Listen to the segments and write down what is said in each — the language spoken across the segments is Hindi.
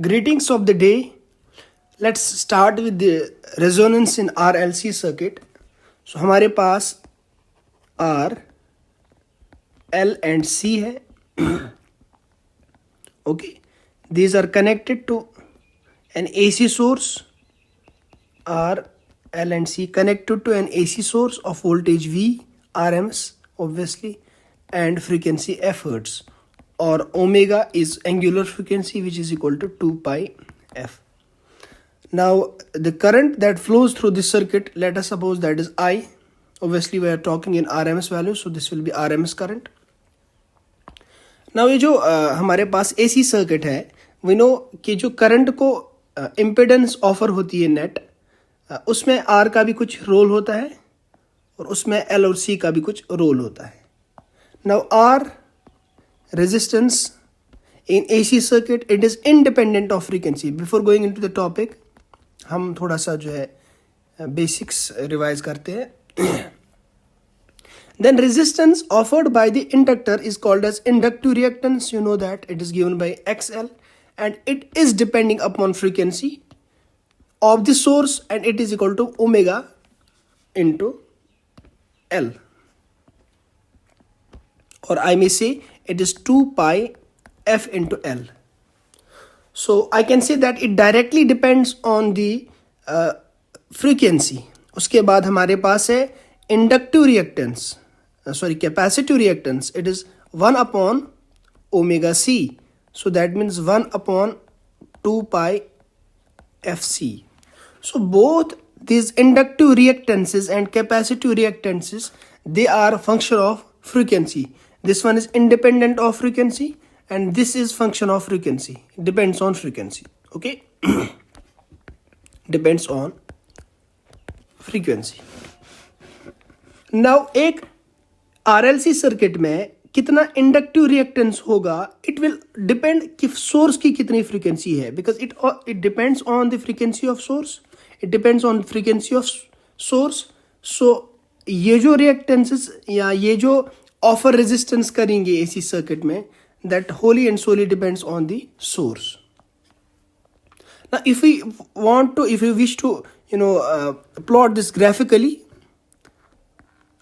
Greetings of the day. Let's start with the resonance in RLC circuit. So हमारे पास R, L and C है. Okay. These are connected to an AC source. R, L and C connected to an AC source of voltage V, RMS obviously, and frequency F hertz, or omega is angular frequency, which is equal to 2 pi F. Now the current that flows through this circuit, let us suppose that is I. Obviously we are talking in RMS value, so this will be RMS current. Now ये जो हमारे पास AC circuit है, we know कि जो current को impedance offer होती है नेट, उसमें R का भी कुछ रोल होता है और उसमें L और C का भी कुछ रोल होता है. Now R resistance in AC circuit, it is independent of frequency. Before going into the topic, हम थोड़ा सा जो है बेसिक्स रिवाइज करते हैं. Then resistance offered by the inductor is called as inductive reactance. You know that it is given by XL and it is depending upon frequency of the source and it is equal to omega into L, or I may say it is 2 pi F into L. So I can say that it directly depends on the frequency. उसके बाद हमारे पास है inductive reactance, capacitive reactance. It is 1 upon omega C. So that means 1 upon 2 pi FC. So both these inductive reactances and capacitive reactances, they are function of frequency. This one is independent of frequency and this is function of frequency. It depends on frequency. Okay. Depends on frequency. Now एक RLC सर्किट में कितना इंडक्टिव रिएक्टेंस होगा, इट विल डिपेंड कि सोर्स की कितनी फ्रीक्वेंसी है, because it depends on the frequency of source, it depends on frequency of source. So ये जो रिएक्टेंसेस या ये जो ऑफर रेजिस्टेंस करेंगे एसी सर्किट में, that wholly and solely depends on the source. Now if we wish to plot this graphically,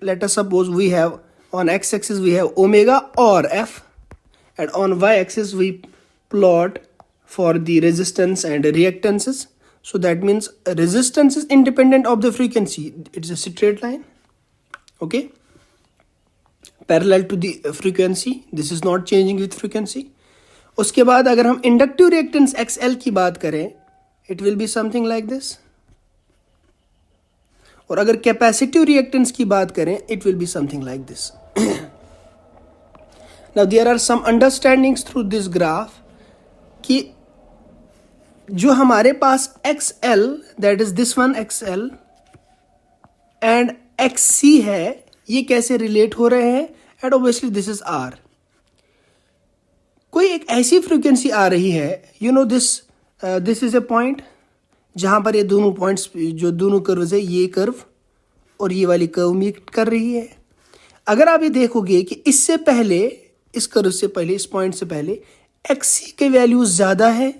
let us suppose we have on x-axis we have omega or F, and on y-axis we plot for the resistance and reactances. So that means resistance is independent of the frequency. It's a straight line, okay, parallel to the frequency. This is not changing with frequency. उसके बाद अगर हम इंडक्टिव रिएक्टेंस XL की बात करें, it will be something like this. और अगर कैपेसिटिव रिएक्टेंस की बात करें, it will be something like this. Now there are some understandings through this graph कि जो हमारे पास XL, that is this one XL and XC है, ये कैसे रिलेट हो रहे हैं, and obviously this is R. कोई एक ऐसी फ्रीक्वेंसी आ रही है, दिस इज ए पॉइंट जहां पर ये दोनों पॉइंट्स, जो दोनों कर्व्स है, ये कर्व और ये वाली कर्व मीट कर रही है. अगर आप ये देखोगे कि इससे पहले, इस कर्व से पहले, इस पॉइंट से पहले XC के वैल्यूज ज्यादा है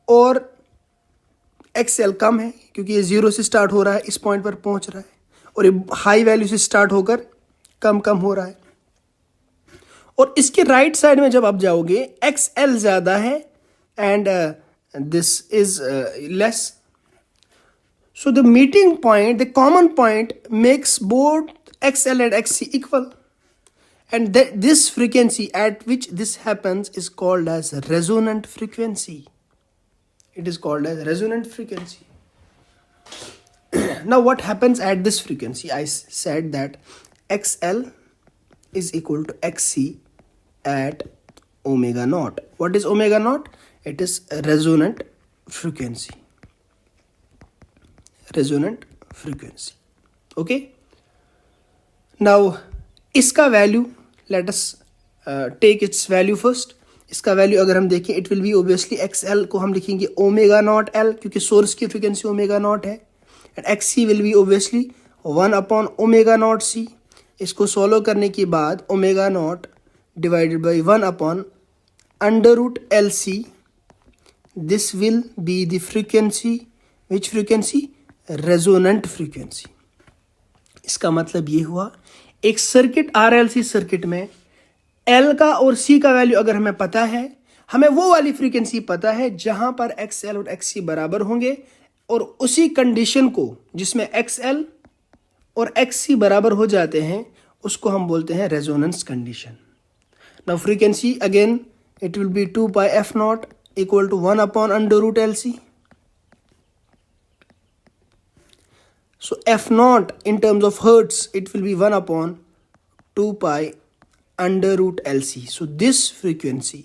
और XL कम है, क्योंकि ये 0 से स्टार्ट हो रहा है, इस पॉइंट पर पहुंच रहा है, और ये हाई वैल्यू से स्टार्ट होकर कम कम हो रहा है. और इसके राइट साइड में जब आप जाओगे, XL ज्यादा है and this is less. So the meeting point, the common point makes both XL and XC equal, and this frequency at which this happens is called as resonant frequency. It is called as resonant frequency. Now what happens at this frequency? I said that XL is equal to XC at omega naught. What is omega naught? It is resonant frequency. Resonant frequency. Okay. Now इसका value, let us take its value first. इसका वैल्यू अगर हम देखें, it will be obviously XL को हम लिखेंगे ओमेगा नॉट L, क्योंकि सोर्स की फ्रीक्वेंसी ओमेगा नॉट है, and XC will be obviously 1 upon omega not C. इसको सॉल्व करने के बाद omega not divided by 1 upon under root LC, this will be the frequency. Which frequency? Resonant frequency. इसका मतलब ये हुआ, एक सर्किट RLC सर्किट में L का और C का वैल्यू अगर हमें पता है, हमें वो वाली फ्रीक्वेंसी पता है जहां पर XL और XC बराबर होंगे, और उसी कंडीशन को जिसमें XL और XC बराबर हो जाते हैं उसको हम बोलते हैं resonance condition. Now frequency again it will be 2 pi f not equal to 1 upon under root LC. So f naught in terms of hertz, it will be 1 upon 2 pi under root LC. So this frequency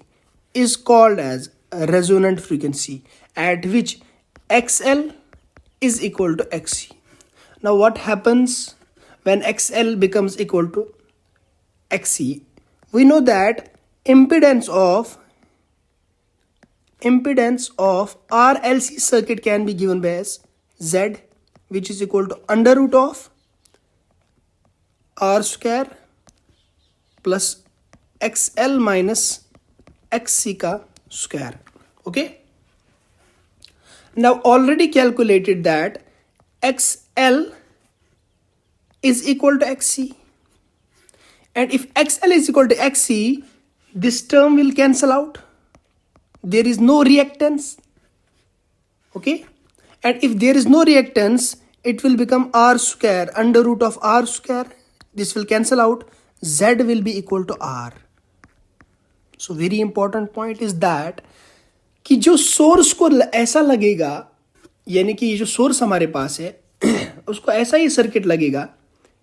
is called as a resonant frequency at which XL is equal to XC. Now what happens when XL becomes equal to XC? We know that impedance of RLC circuit can be given by as Z, which is equal to under root of R square plus XL minus XC का square. Okay. Now already calculated that XL is equal to XC, and if XL is equal to XC, this term will cancel out. There is no reactance. Okay. And if there is no reactance, it will become R square, under root of R square. This will cancel out. Z will be equal to R. So very important point is that कि जो सोर्स को ऐसा लगेगा, यानी कि ये जो सोर्स हमारे पास है उसको ऐसा ही सर्किट लगेगा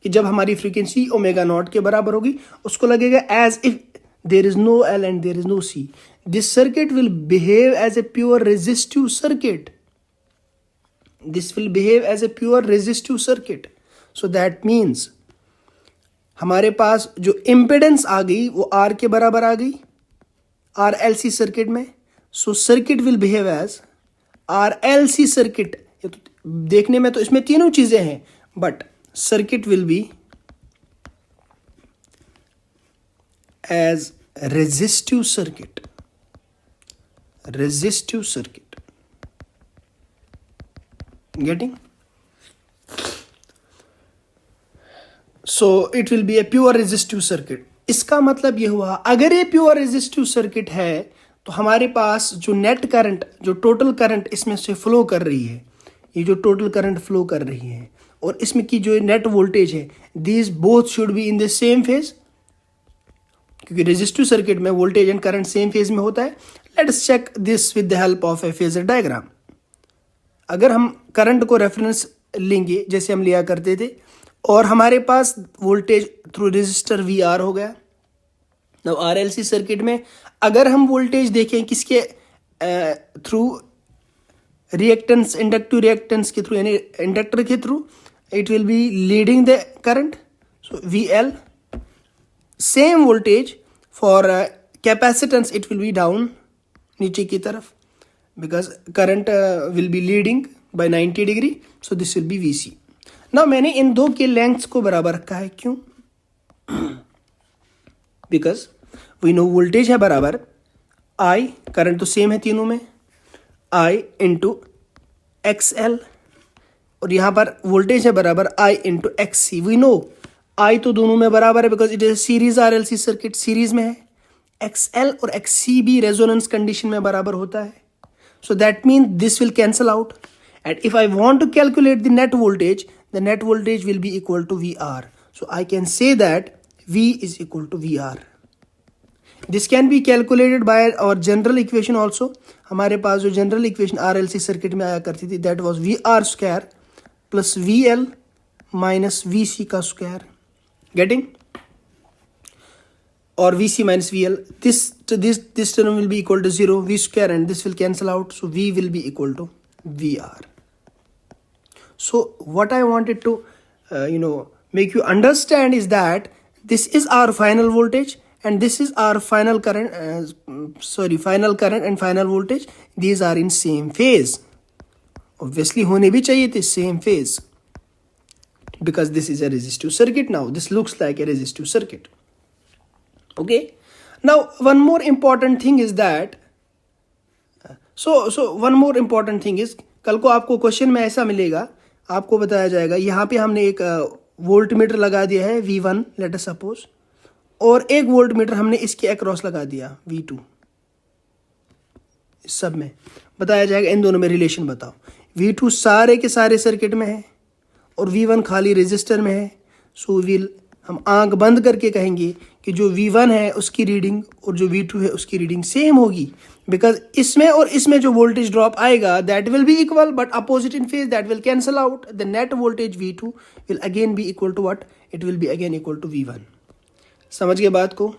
कि जब हमारी फ्रीक्वेंसी ओमेगा नॉट के बराबर होगी उसको लगेगा as if there is no L and there is no C. This circuit will behave as a pure resistive circuit. This will behave as a pure resistive circuit. So that means हमारे पास जो impedance आ गई वो R के बराबर आ गई RLC सर्किट में. So circuit will behave as RLC circuit. ये तो देखने में तो इसमें तीनों चीजें हैं, but circuit will be as resistive circuit. Resistive circuit. Getting? So it will be a pure resistive circuit. इसका मतलब ये हुआ, अगर ये प्योर रेजिस्टिव सर्किट है तो हमारे पास जो नेट करंट, जो टोटल करंट इसमें से फ्लो कर रही है, ये जो टोटल करंट फ्लो कर रही है और इसमें की जो नेट वोल्टेज है, these both should be in the same phase, क्योंकि रेजिस्टिव सर्किट में voltage and current same phase में होता है. Let us check this with the help of a phasor diagram. अगर हम करंट को रेफरेंस लेंगे जैसे हम लिया करते थे और हमारे पास वोल्टेज थ्रू रेजिस्टर VR हो गया. नाउ RLC सर्किट में अगर हम वोल्टेज देखें किसके थ्रू, रिएक्टेंस, इंडक्टिव रिएक्टेंस के थ्रू, यानी इंडक्टर के through, it will be leading the current. So VL. Same voltage for capacitance, it will be down, नीचे की तरफ, because current will be leading by 90 degree, so this will be VC. Now मैंने इन दो के लेंथ्स को बराबर रखा है. क्यों? because we know वोल्टेज है बराबर I, करंट तो सेम है तीनों में, I into XL, और यहाँ पर वोल्टेज है बराबर I into XC. we know I तो दोनों में बराबर है because it is a series RLC circuit, series में है. XL और XC भी रेजोनेंस कंडीशन में बराबर होता है. So that means this will cancel out. And if I want to calculate the net voltage will be equal to VR. So I can say that V is equal to VR. This can be calculated by our general equation also. हमारे पास जो जनरल इक्वेशन RLC सर्किट में आया करती थी, that was VR square plus VL minus VC का square. Getting? Or VC minus VL, this term will be equal to 0, V square, and this will cancel out, so V will be equal to VR. So what I wanted to make you understand is that this is our final voltage and this is our final current, final current and final voltage. These are in same phase. Obviously होने भी चाहिए थे same phase, because this is a resistive circuit. Now this looks like a resistive circuit. Okay. Now one more important thing is that so one more important thing is, कल को आपको क्वेश्चन में ऐसा मिलेगा, आपको बताया जाएगा यहाँ पे हमने एक वोल्ट मीटर लगा दिया है V1 लेट अस सपोज, और एक वोल्ट मीटर हमने इसके अक्रॉस लगा दिया V2। इस सब में बताया जाएगा इन दोनों में रिलेशन बताओ। V2 सारे के सारे सर्किट में है और V1 खाली रेजिस्टर में है। सो विल हम आंख बंद करके कहेंगे कि जो V1 है उसकी रीडिंग और जो V2 है उसकी रीडिंग सेम होगी, बिकॉज इसमें और इसमें जो वोल्टेज ड्रॉप आएगा that will be equal but opposite in phase, that will cancel out. The net voltage V2 will again be equal to what, it will be again equal to V1। समझ गए बात को?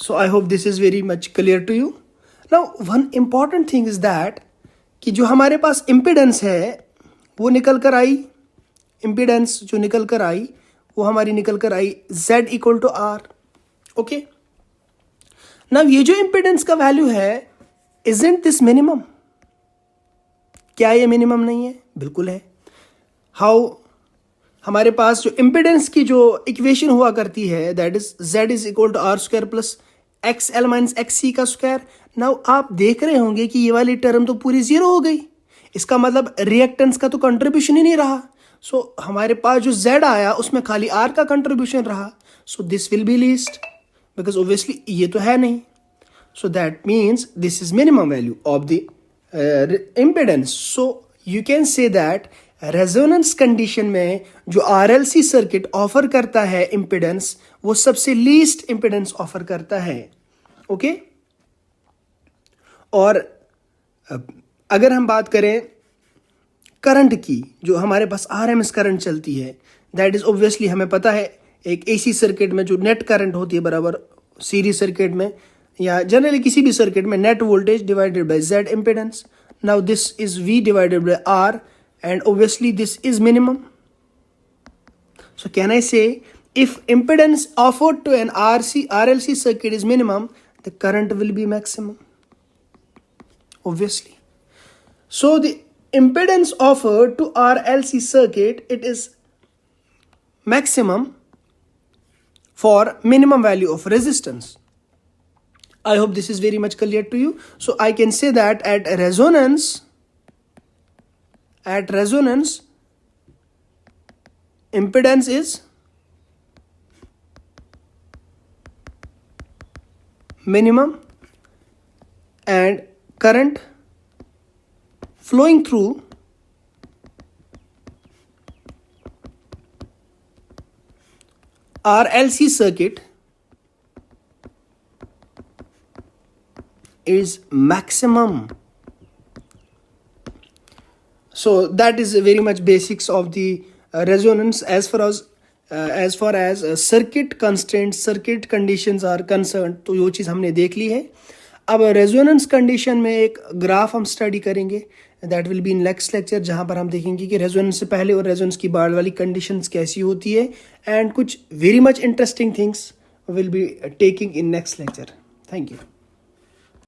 So I hope this is very much clear to you. Now one important thing is that कि जो हमारे पास इम्पिडेंस है वो निकल कर आई, इम्पिडेंस जो निकल कर आई वो हमारी निकल कर आई Z equal to R। Okay, now ये जो इम्पिडेंस का वैल्यू है, इजंट दिस मिनिमम? क्या ये मिनिमम नहीं है? बिल्कुल है। हाउ? हमारे पास जो इम्पिडेंस की जो इक्वेशन हुआ करती है that is Z is equal to R square plus XL minus XC का स्क्वायर। नाउ आप देख रहे होंगे कि ये वाली टर्म तो पूरी जीरो हो गई, इसका मतलब रिएक्टेंस का तो कंट्रीब्यूशन ही नहीं रहा। सो हमारे पास जो Z आया उसमें खाली R का कंट्रीब्यूशन रहा। So this will be least, because obviously ये तो है नहीं। So that means this is minimum value of the impedance. So you can say that resonance condition में जो RLC सर्किट ऑफर करता है इम्पिडेंस, वो सबसे लीस्ट इम्पिडेंस ऑफर करता है। ओके, और अगर हम बात करें करंट की, जो हमारे पास RMS करंट चलती है, दैट इज ऑब्वियसली हमें पता है एक AC सर्किट में जो नेट करंट होती है बराबर सीरीज सर्किट में या जनरली किसी भी सर्किट में net voltage divided by Z impedance. Now this is V divided by R and obviously this is minimum. So can I say if impedance offered to an RLC circuit is minimum, the current will be maximum? Obviously. So the impedance offered to RLC circuit, it is maximum for minimum value of resistance. I hope this is very much clear to you. So I can say that at resonance impedance is minimum and current flowing through RLC circuit is maximum. So that is very much basics of the resonance as far as circuit constraints, circuit conditions are concerned। तो वो चीज़ हमने देख ली है। अब रेजोनेंस कंडीशन में एक ग्राफ हम स्टडी करेंगे, that will be in next lecture, जहाँ पर हम देखेंगे कि रेजोनेंस से पहले और रेजोनेंस की बाद वाली कंडीशंस कैसी होती है, एंड कुछ very much interesting things will be taking in next lecture. Thank you.